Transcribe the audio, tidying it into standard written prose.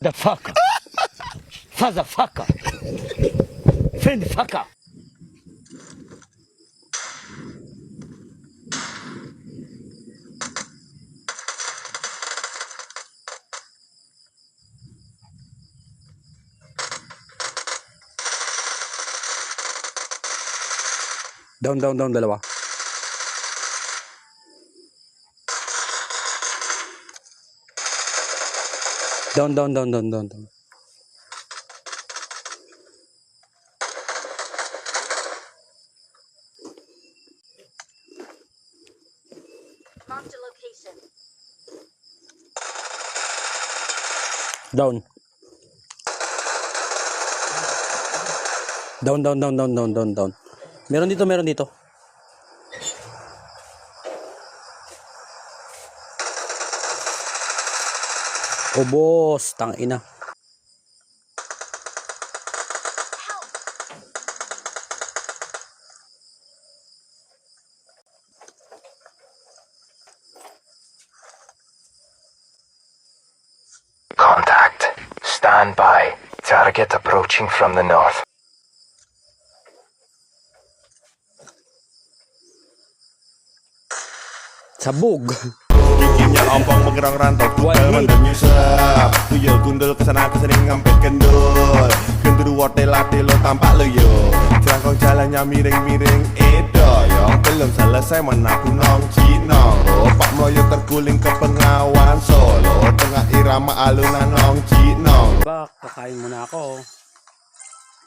The fucker. Father fucker. Friend fucker. Down, dalawa. Down. Marked a location. Down. Down. Meron dito. Oh, boss, tangina. Contact. Stand by. Target approaching from the north. Sabog. Gigimnya ompong menggerang rantau tukar dan nyusap. Tuyul gundul kesana kesini ngampet kendul. Gendruwo tela-telo tampak lo yo. Jerangkong jalannya miring-miring edo yo. Belum selesai menaku nong cinong. Pak Mloyo terguling ke Bengawan Solo. Tengah irama alunan nong cinong. Ba, kakain muna ako.